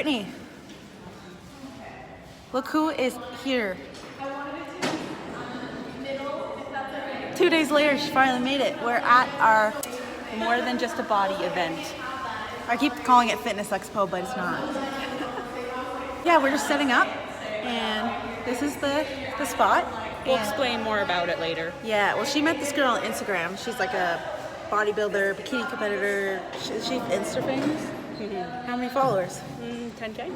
Brittany, look who is here. 2 days later, she finally made it. We're at our more than just a body event. I keep calling it Fitness Expo, but it's not. Yeah, we're just setting up, and this is the spot. We'll explain more about it later. Yeah, well, she met this girl on Instagram. She's like a bodybuilder, bikini competitor. Is she Insta famous? Mm-hmm. How many followers? 10K.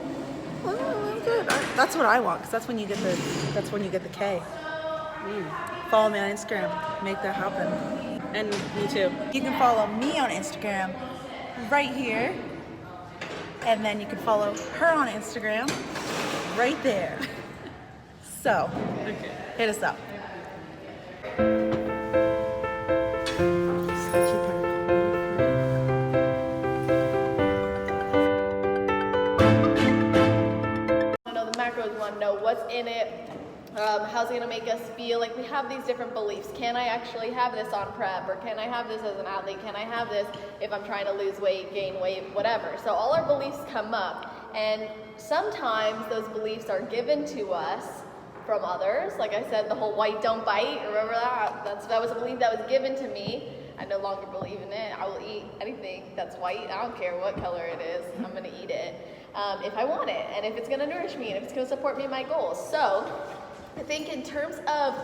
Well, good. That's what I want, because that's when you get the K. Follow me on Instagram. Make that happen. And me too. You can follow me on Instagram right here, and then you can follow her on Instagram right there. So, hit us up. Macros, we want to know what's in it, how's it going to make us feel. Like, we have these different beliefs. Can I actually have this on prep, or can I have this as an athlete? Can I have this if I'm trying to lose weight, gain weight, whatever? So all our beliefs come up, and sometimes those beliefs are given to us from others. Like I said, the whole white don't bite, remember that? That was a belief that was given to me. I no longer believe in it. I will eat anything that's white. I don't care what color it is. I'm going to eat it if I want it, and if it's going to nourish me, and if it's going to support me in my goals. So I think in terms of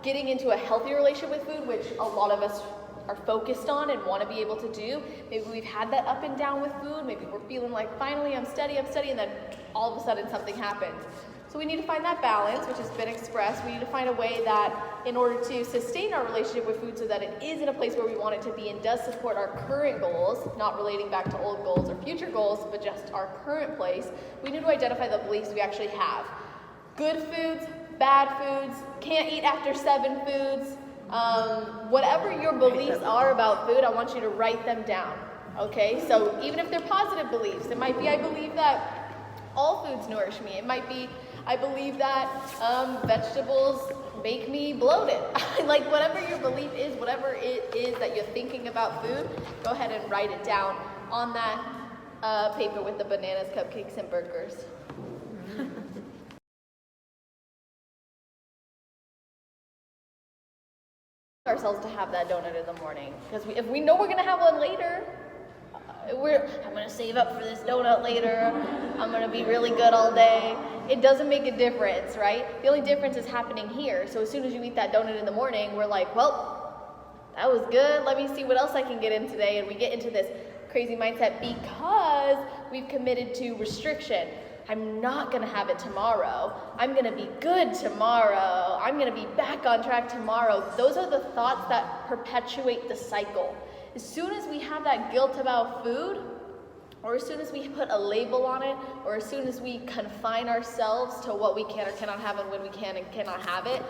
getting into a healthier relationship with food, which a lot of us are focused on and want to be able to do, maybe we've had that up and down with food. Maybe we're feeling like, finally I'm steady, and then all of a sudden something happens. So we need to find that balance, which has been expressed. We need to find a way that in order to sustain our relationship with food so that it is in a place where we want it to be and does support our current goals, not relating back to old goals or future goals, but just our current place, we need to identify the beliefs we actually have. Good foods, bad foods, can't eat after 7 foods, whatever your beliefs are about food, I want you to write them down, okay? So even if they're positive beliefs, it might be I believe that all foods nourish me. It might be I believe that vegetables make me bloated. Like, whatever your belief is, whatever it is that you're thinking about food, go ahead and write it down on that paper with the bananas, cupcakes, and burgers. Ourselves to have that donut in the morning, because if we know we're going to have one later, I'm going to save up for this donut later, I'm going to be really good all day. It doesn't make a difference, right? The only difference is happening here. So as soon as you eat that donut in the morning, we're like, well, that was good. Let me see what else I can get in today. And we get into this crazy mindset because we've committed to restriction. I'm not going to have it tomorrow. I'm going to be good tomorrow. I'm going to be back on track tomorrow. Those are the thoughts that perpetuate the cycle. As soon as we have that guilt about food, or as soon as we put a label on it, or as soon as we confine ourselves to what we can or cannot have and when we can and cannot have it,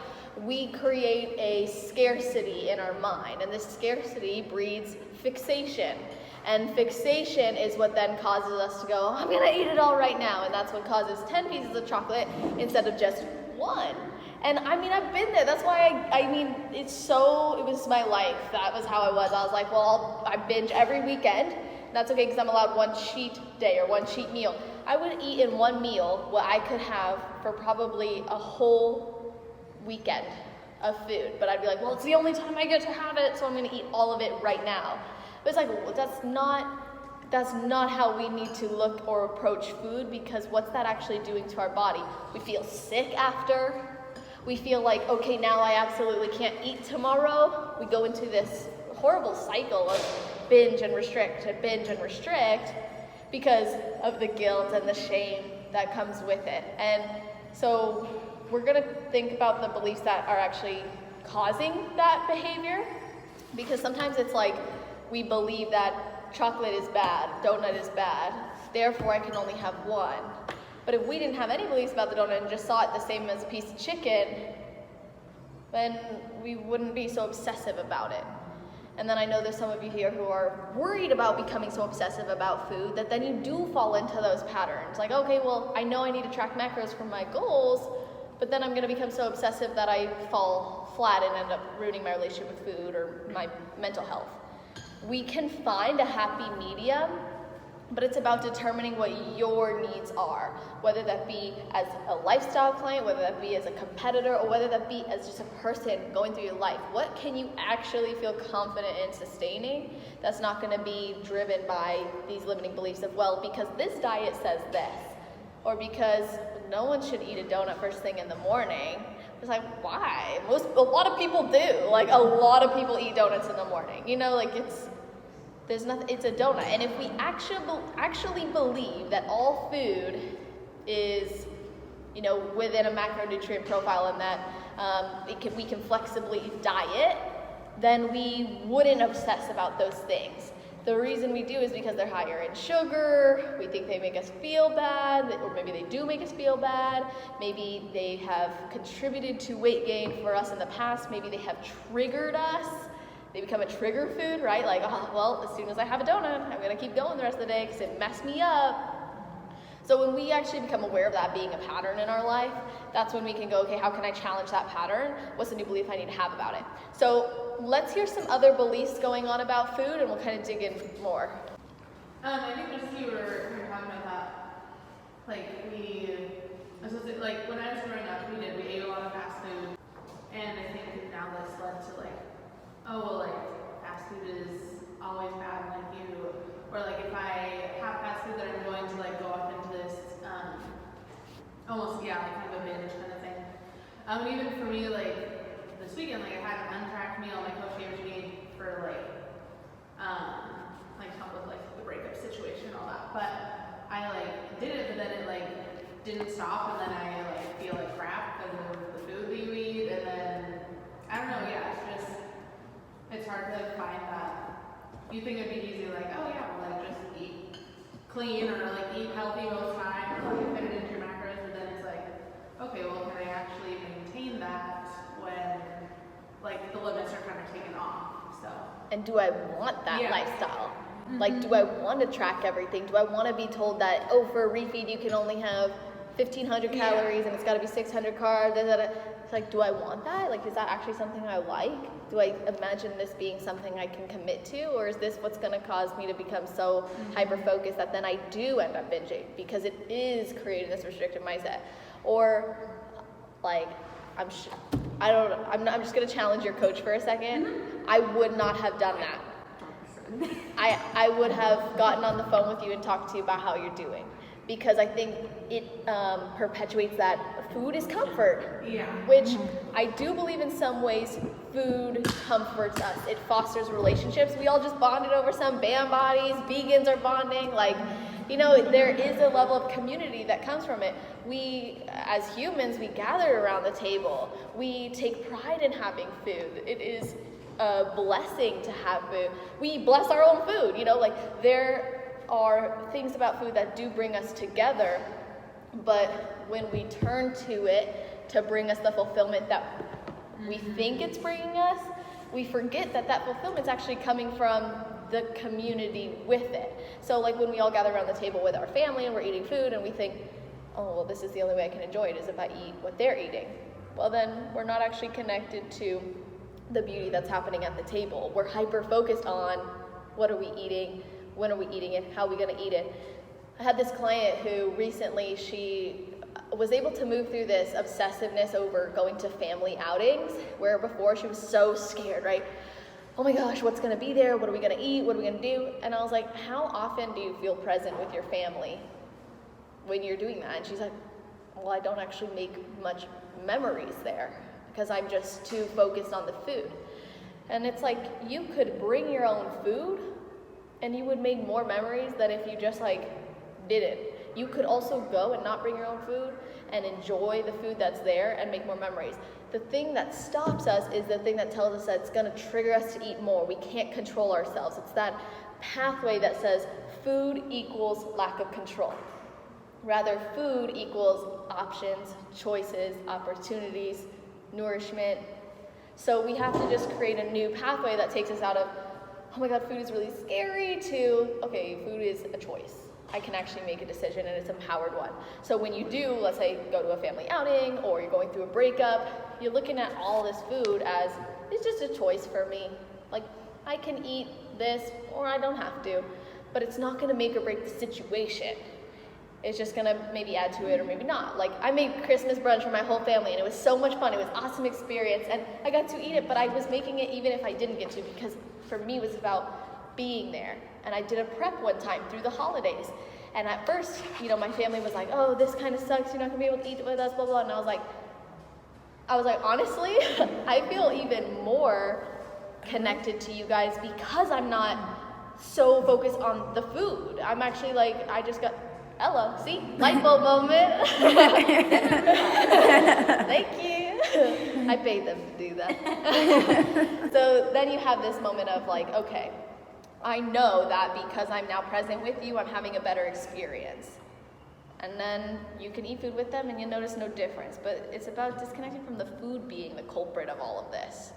we create a scarcity in our mind. And this scarcity breeds fixation. And fixation is what then causes us to go, I'm going to eat it all right now. And that's what causes 10 pieces of chocolate instead of just 1. And I mean, I've been there. That's why it was my life. That was how I was. I was like, well, I binge every weekend. That's okay, because I'm allowed one cheat day or one cheat meal. I would eat in one meal what I could have for probably a whole weekend of food. But I'd be like, well, it's the only time I get to have it, so I'm going to eat all of it right now. But it's like, well, that's not how we need to look or approach food, because what's that actually doing to our body? We feel sick after. We feel like, okay, now I absolutely can't eat tomorrow. We go into this horrible cycle of binge and restrict because of the guilt and the shame that comes with it. And so we're going to think about the beliefs that are actually causing that behavior, because sometimes it's like we believe that chocolate is bad, donut is bad, therefore I can only have one. But if we didn't have any beliefs about the donut and just saw it the same as a piece of chicken, then we wouldn't be so obsessive about it. And then I know there's some of you here who are worried about becoming so obsessive about food that then you do fall into those patterns. Like, okay, well, I know I need to track macros for my goals, but then I'm going to become so obsessive that I fall flat and end up ruining my relationship with food or my mental health. We can find a happy medium but it's about determining what your needs are, whether that be as a lifestyle client, whether that be as a competitor, or whether that be as just a person going through your life. What can you actually feel confident in sustaining that's not going to be driven by these limiting beliefs of, well, because this diet says this, or because no one should eat a donut first thing in the morning. It's like, why? A lot of people do. Like, a lot of people eat donuts in the morning. You know, like there's nothing, it's a donut. And if we actually believe that all food is, you know, within a macronutrient profile and that we can flexibly diet, then we wouldn't obsess about those things. The reason we do is because they're higher in sugar, we think they make us feel bad, or maybe they do make us feel bad, maybe they have contributed to weight gain for us in the past, maybe they have triggered us, they become a trigger food, right? Like, oh, well, as soon as I have a donut, I'm gonna keep going the rest of the day because it messed me up. So when we actually become aware of that being a pattern in our life, that's when we can go, okay, how can I challenge that pattern? What's the new belief I need to have about it? So let's hear some other beliefs going on about food, and we'll kind of dig in more. I think just you were talking about that, like like when I was growing up, we ate a lot of fast food, and I think now this led to like, oh well, like fast food is always bad, like you, or like if I have fast food, then I'm going to like go off into this almost like kind of a binge kind of thing. And even for me, like this weekend, like I had an untracked meal. My coach gave it to me for like help with like the breakup situation and all that. But I like did it, but then it like didn't stop, and then I like feel like crap because of the food that you eat, and then I don't know. Yeah, it's hard to like find that. You think it'd be easy, like, oh yeah, well, like just eat clean or like eat healthy most time, or like fit it into your macros, but then it's like, okay, well, can I actually maintain that when like the limits are kind of taken off? So. And do I want that lifestyle? Mm-hmm. Like, do I want to track everything? Do I want to be told that, oh, for a refeed you can only have 1,500 calories and it's got to be 600 carbs? It's like, do I want that? Like, is that actually something I like? Do I imagine this being something I can commit to? Or is this what's going to cause me to become so hyper-focused that then I do end up binging because it is creating this restrictive mindset? Or, like, I'm just going to challenge your coach for a second. I would not have done that. I would have gotten on the phone with you and talked to you about how you're doing, because I think it perpetuates that food is comfort, which I do believe in some ways food comforts us. It fosters relationships. We all just bonded over some band bodies. Vegans are bonding. Like, you know, there is a level of community that comes from it. We, as humans, we gather around the table. We take pride in having food. It is a blessing to have food. We bless our own food, you know, like there are things about food that do bring us together, but when we turn to it to bring us the fulfillment that we think it's bringing us, we forget that that fulfillment is actually coming from the community with it. So like when we all gather around the table with our family and we're eating food and we think, oh, well, this is the only way I can enjoy it is if I eat what they're eating. Well, then we're not actually connected to the beauty that's happening at the table. We're hyper-focused on what are we eating, when are we eating it, how are we going to eat it. I had this client who recently, she was able to move through this obsessiveness over going to family outings, where before she was so scared, right? Oh my gosh, what's going to be there? What are we going to eat? What are we going to do? And I was like, how often do you feel present with your family when you're doing that? And she's like, well, I don't actually make much memories there because I'm just too focused on the food. And it's like, you could bring your own food and you would make more memories than if you just like did it. You could also go and not bring your own food and enjoy the food that's there and make more memories. The thing that stops us is the thing that tells us that it's going to trigger us to eat more. We can't control ourselves. It's that pathway that says food equals lack of control. Rather, food equals options, choices, opportunities, nourishment. So we have to just create a new pathway that takes us out of, oh my God, food is really scary, to, okay, food is a choice. I can actually make a decision and it's an empowered one. So when you do, let's say, go to a family outing or you're going through a breakup, you're looking at all this food as, it's just a choice for me. Like, I can eat this or I don't have to. but it's not gonna make or break the situation. It's just gonna maybe add to it or maybe not. Like, I made Christmas brunch for my whole family and it was so much fun. It was an awesome experience and I got to eat it, but I was making it even if I didn't get to, because for me it was about being there. And I did a prep one time through the holidays. And at first, you know, my family was like, oh, this kind of sucks, you're not gonna be able to eat with us, blah, blah. And I was like, honestly, I feel even more connected to you guys because I'm not so focused on the food. I'm actually like, I just got, Ella, see? Light bulb moment. Thank you. I paid them to do that. So then you have this moment of like, okay, I know that because I'm now present with you, I'm having a better experience. And then you can eat food with them and you'll notice no difference. But it's about disconnecting from the food being the culprit of all of this.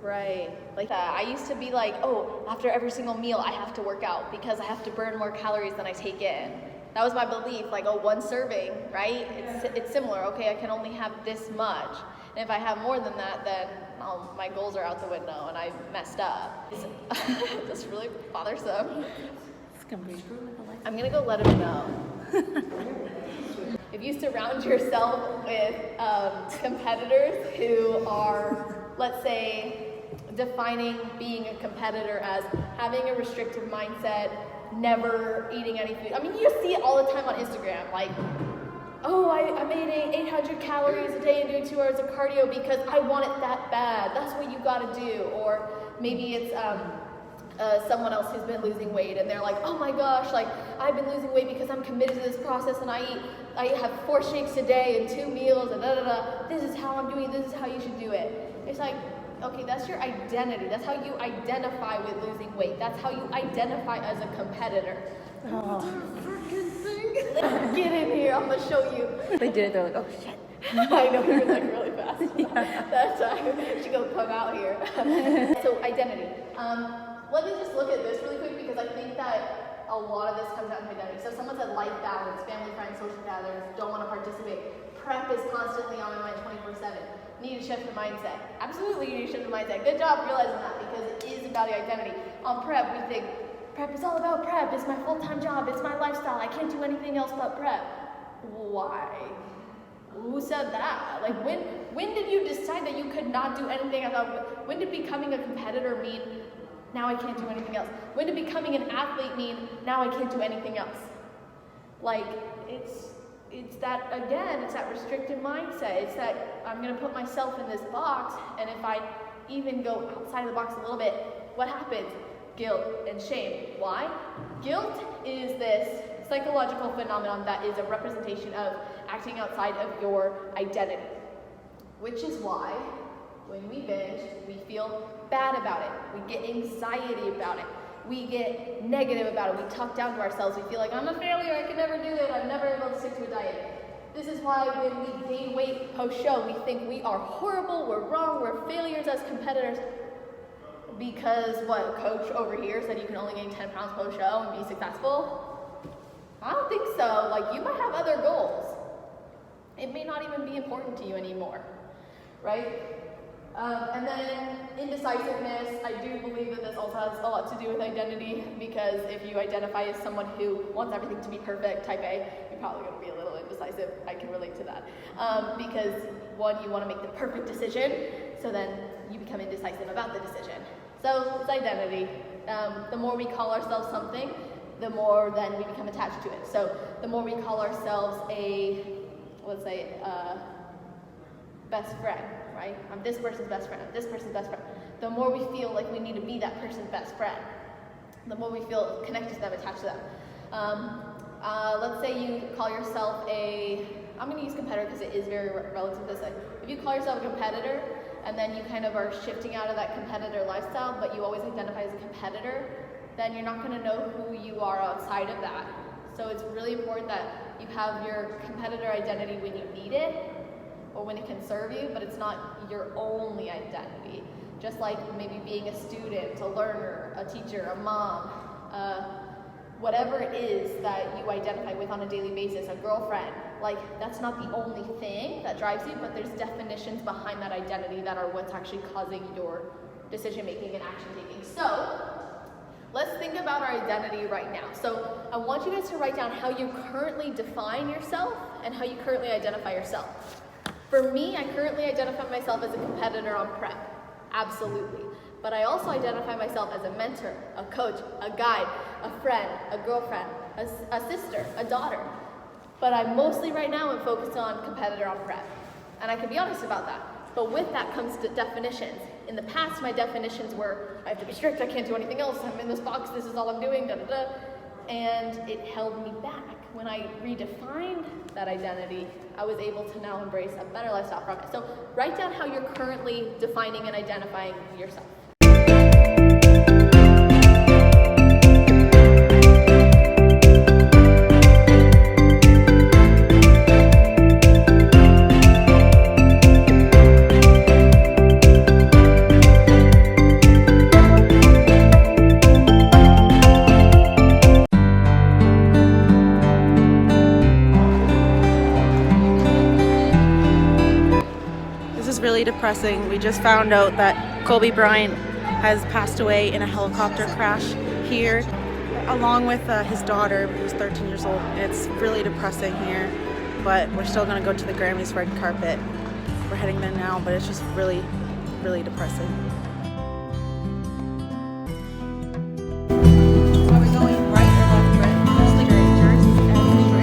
Right, like that. I used to be like, oh, after every single meal I have to work out because I have to burn more calories than I take in. That was my belief, like, oh, one serving, right? It's similar, okay, I can only have this much. And if I have more than that, then my goals are out the window and I messed up. It's just really bothersome. I'm gonna go let him know. If you surround yourself with competitors who are, let's say, defining being a competitor as having a restrictive mindset, never eating any food. I mean, you see it all the time on Instagram, like, oh, I'm eating 800 calories a day and doing 2 hours of cardio because I want it that bad. That's what you gotta do. Or maybe it's someone else who's been losing weight and they're like, oh my gosh, like, I've been losing weight because I'm committed to this process and I have 4 shakes a day and 2 meals and da-da-da. This is how I'm doing it. This is how you should do it. It's like, okay, that's your identity. That's how you identify with losing weight. That's how you identify as a competitor. Oh. Get in here, I'm gonna show you. They did it, they're like, oh shit. I know, we were like really fast. Yeah. That time, she go come out here. So identity. Let me just look at this really quick because I think that a lot of this comes down to identity. So someone said life balance, family, friends, social gatherings, don't want to participate. Prep is constantly on my mind 24/7. Need to shift the mindset. Absolutely, you need to shift the mindset. Good job realizing that because it is about your identity. On prep, we think prep is all about prep. It's my full-time job. It's my lifestyle. I can't do anything else but prep. Why? Who said that? Like, when did you decide that you could not do anything else? When did becoming a competitor mean now I can't do anything else? When did becoming an athlete mean now I can't do anything else? Like, it's that, again, it's that restricted mindset. It's that I'm gonna put myself in this box, and if I even go outside of the box a little bit, what happens? Guilt and shame. Why? Guilt is this psychological phenomenon that is a representation of acting outside of your identity. Which is why, when we binge, we feel bad about it. We get anxiety about it. We get negative about it. We talk down to ourselves. We feel like, I'm a failure, I can never do it, I'm never able to stick to a diet. This is why when we gain weight post-show, we think we are horrible, we're wrong, we're failures as competitors. Because what, coach over here said you can only gain 10 pounds post-show and be successful? I don't think so. Like, you might have other goals. It may not even be important to you anymore, right? And then indecisiveness, I do believe that this also has a lot to do with identity, because if you identify as someone who wants everything to be perfect, type A, you're probably going to be a little indecisive. I can relate to that. Because one, you want to make the perfect decision, so then you become indecisive about the decision. So it's identity. The more we call ourselves something, the more then we become attached to it. So the more we call ourselves a, let's say, best friend, right? I'm this person's best friend, I'm this person's best friend. The more we feel like we need to be that person's best friend, the more we feel connected to them, attached to them. Let's say you call yourself I'm going to use competitor because it is very relative to this. If you call yourself a competitor and then you kind of are shifting out of that competitor lifestyle, but you always identify as a competitor, then you're not going to know who you are outside of that. So it's really important that you have your competitor identity when you need it, or when it can serve you, but it's not your only identity. Just like maybe being a student, a learner, a teacher, a mom, whatever it is that you identify with on a daily basis, a girlfriend, like that's not the only thing that drives you, but there's definitions behind that identity that are what's actually causing your decision making and action taking. So let's think about our identity right now. So I want you guys to write down how you currently define yourself and how you currently identify yourself. For me, I currently identify myself as a competitor on prep. Absolutely. But I also identify myself as a mentor, a coach, a guide, a friend, a girlfriend, a sister, a daughter. But I mostly right now am focused on competitor on prep. And I can be honest about that. But with that comes to definitions. In the past, my definitions were, I have to be strict, I can't do anything else, I'm in this box, this is all I'm doing, da da da. And it held me back. When I redefined that identity, I was able to now embrace a better lifestyle from it. So write down how you're currently defining and identifying yourself. Really depressing. We just found out that Kobe Bryant has passed away in a helicopter crash here, along with his daughter, who's 13 years old. It's really depressing here, but we're still gonna go to the Grammys red carpet. We're heading there now, but it's just really, really depressing. Are we going right or left, Britt? Just like straight and straight.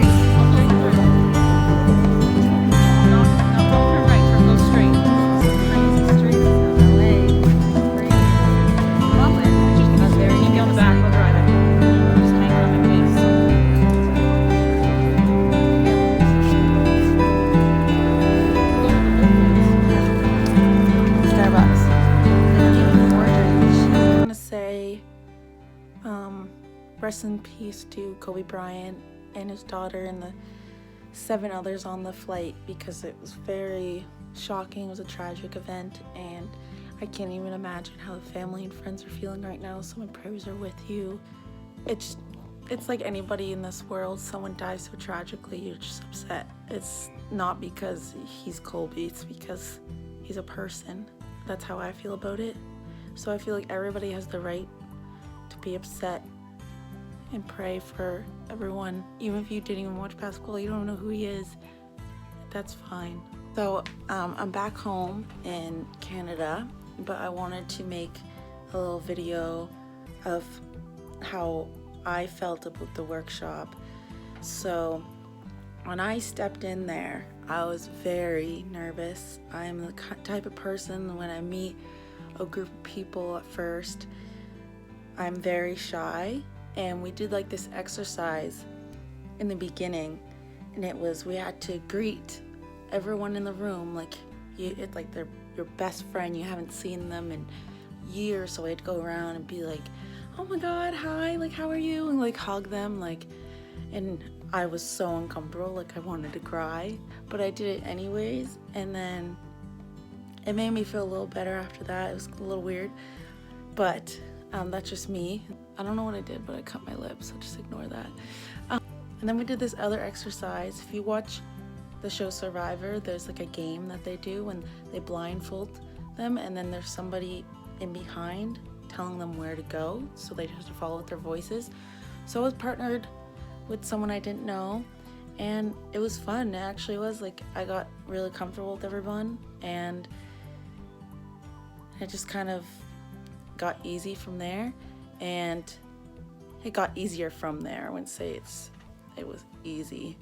Rest in peace to Kobe Bryant and his daughter and the 7 others on the flight, because it was very shocking. It was a tragic event, and I can't even imagine how the family and friends are feeling right now. So my prayers are with you. It's like anybody in this world, someone dies so tragically, you're just upset. It's not because he's Kobe, it's because he's a person. That's how I feel about it. So I feel like everybody has the right to be upset and pray for everyone. Even if you didn't even watch basketball, you don't know who he is, that's fine. So I'm back home in Canada, but I wanted to make a little video of how I felt about the workshop. So when I stepped in there, I was very nervous. I'm the type of person, when I meet a group of people at first, I'm very shy. And we did like this exercise in the beginning, and it was, we had to greet everyone in the room like it's like they're your best friend. You haven't seen them in years, so I'd go around and be like, oh my god, hi, like how are you, and like hug them, like, and I was so uncomfortable, like I wanted to cry, but I did it anyways. And then it made me feel a little better after that. It was a little weird, but that's just me. I don't know what I did, but I cut my lips, so just ignore that. And then we did this other exercise. If you watch the show Survivor, there's like a game that they do when they blindfold them, and then there's somebody in behind telling them where to go, so they just have to follow with their voices. So I was partnered with someone I didn't know, and it was fun. It actually was, like, I got really comfortable with everyone, and it just kind of got easy from there, and it got easier from there. I wouldn't say it was easy.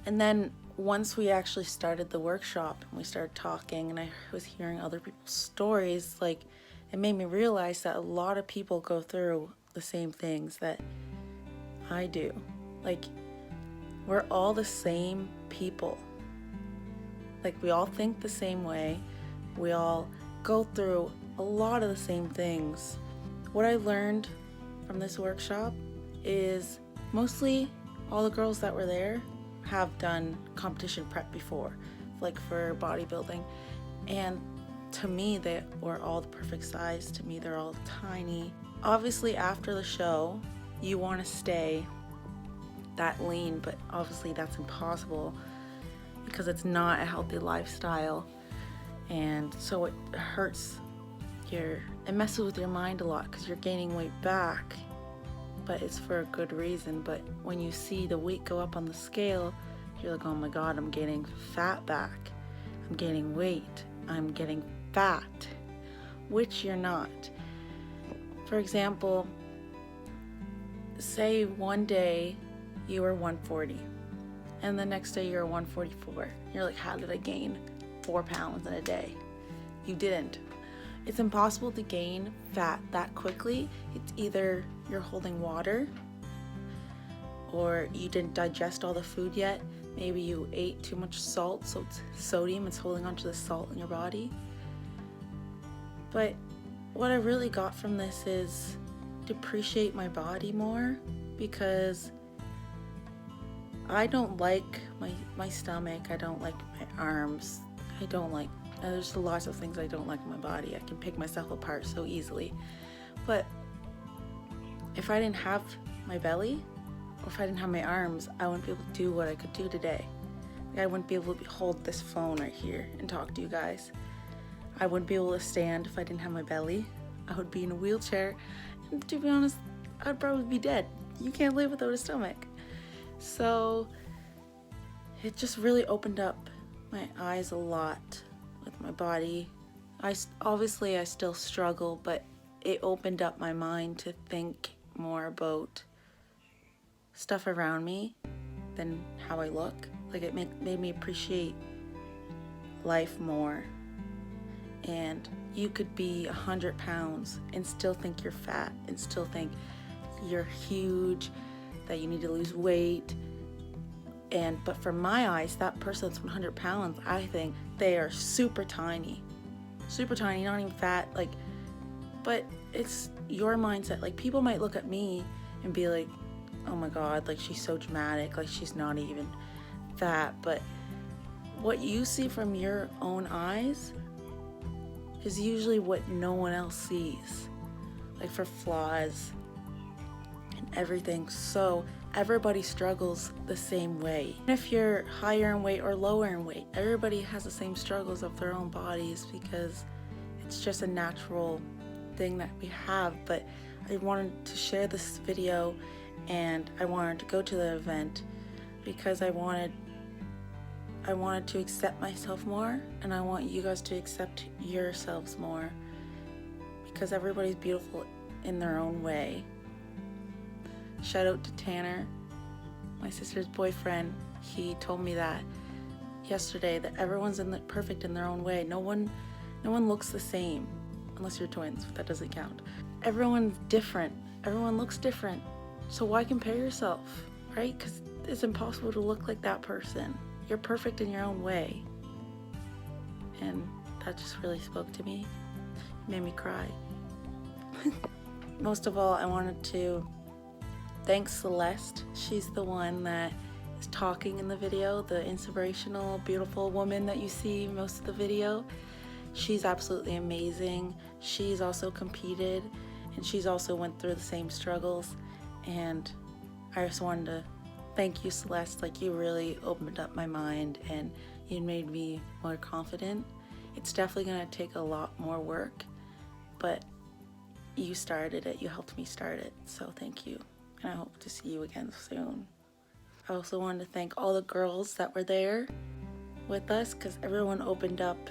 And then once we actually started the workshop and we started talking and I was hearing other people's stories, like, it made me realize that a lot of people go through the same things that I do. Like, we're all the same people. Like, we all think the same way. We all go through a lot of the same things. What I learned from this workshop is mostly all the girls that were there have done competition prep before. like for bodybuilding, and to me they were all the perfect size. To me they're all tiny. Obviously after the show you want to stay that lean, but obviously that's impossible because it's not a healthy lifestyle, and so it hurts it messes with your mind a lot because you're gaining weight back, but it's for a good reason. But when you see the weight go up on the scale, you're like, oh my god, I'm gaining fat back, I'm gaining weight, I'm getting fat, which you're not. For example, say one day you were 140 and the next day you're 144. You're like, how did I gain 4 pounds in a day? You didn't. It's impossible to gain fat that quickly. It's either you're holding water, or you didn't digest all the food yet. Maybe you ate too much salt, so it's sodium, it's holding onto the salt in your body. But what I really got from this is to appreciate my body more, because I don't like my stomach, I don't like my arms, I don't like, there's lots of things I don't like in my body. I can pick myself apart so easily. But if I didn't have my belly, or if I didn't have my arms, I wouldn't be able to do what I could do today. I wouldn't be able to hold this phone right here and talk to you guys. I wouldn't be able to stand if I didn't have my belly. I would be in a wheelchair, and to be honest, I'd probably be dead. You can't live without a stomach. So it just really opened up my eyes a lot with my body. Obviously I still struggle, but it opened up my mind to think more about stuff around me than how I look. Like, it made me appreciate life more. And you could be 100 pounds and still think you're fat, and still think you're huge, that you need to lose weight. But for my eyes, that person that's 100 pounds, I think they are super tiny, not even fat. Like, but it's your mindset. Like, people might look at me and be like, oh my god, like, she's so dramatic, like, she's not even fat. But what you see from your own eyes is usually what no one else sees, like, for flaws and everything. So everybody struggles the same way. If you're higher in weight or lower in weight, everybody has the same struggles of their own bodies, because it's just a natural thing that we have. But I wanted to share this video, and I wanted to go to the event because I wanted to accept myself more, and I want you guys to accept yourselves more, because everybody's beautiful in their own way. Shout out to Tanner, my sister's boyfriend. He told me that yesterday, that everyone's perfect in their own way. No one looks the same, unless you're twins, but that doesn't count. Everyone's different. Everyone looks different. So why compare yourself, right? Because it's impossible to look like that person. You're perfect in your own way. And that just really spoke to me. It made me cry. Most of all, I wanted to thank Celeste. She's the one that is talking in the video, the inspirational, beautiful woman that you see most of the video. She's absolutely amazing. She's also competed, and she's also went through the same struggles. And I just wanted to thank you, Celeste. Like, you really opened up my mind, and you made me more confident. It's definitely gonna take a lot more work, but you started it. You helped me start it. So thank you. And I hope to see you again soon. I also wanted to thank all the girls that were there with us, because everyone opened up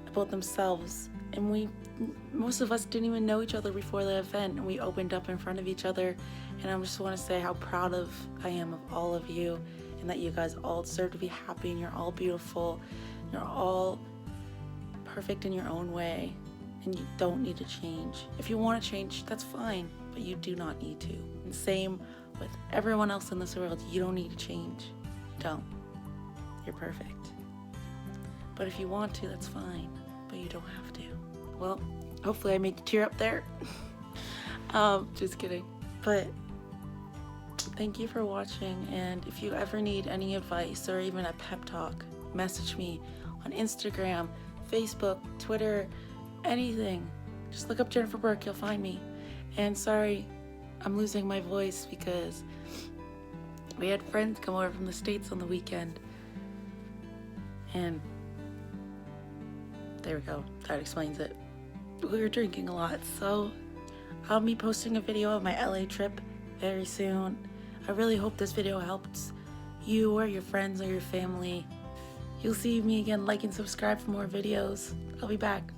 about themselves, and most of us didn't even know each other before the event, and we opened up in front of each other. And I just want to say how proud I am of all of you, and that you guys all deserve to be happy, and you're all beautiful, you're all perfect in your own way, and you don't need to change. If you want to change, that's fine, but you do not need to. And same with everyone else in this world. You don't need to change. You don't. You're perfect. But if you want to, that's fine, but you don't have to. Well, hopefully I made you tear up there. Just kidding. But Thank you for watching, and if you ever need any advice or even a pep talk, message me on Instagram, Facebook, Twitter, anything. Just look up Jennifer Burke, you'll find me. And sorry, I'm losing my voice because we had friends come over from the States on the weekend. And there we go, that explains it. We were drinking a lot, so I'll be posting a video of my LA trip very soon. I really hope this video helps you or your friends or your family. You'll see me again. Like and subscribe for more videos. I'll be back.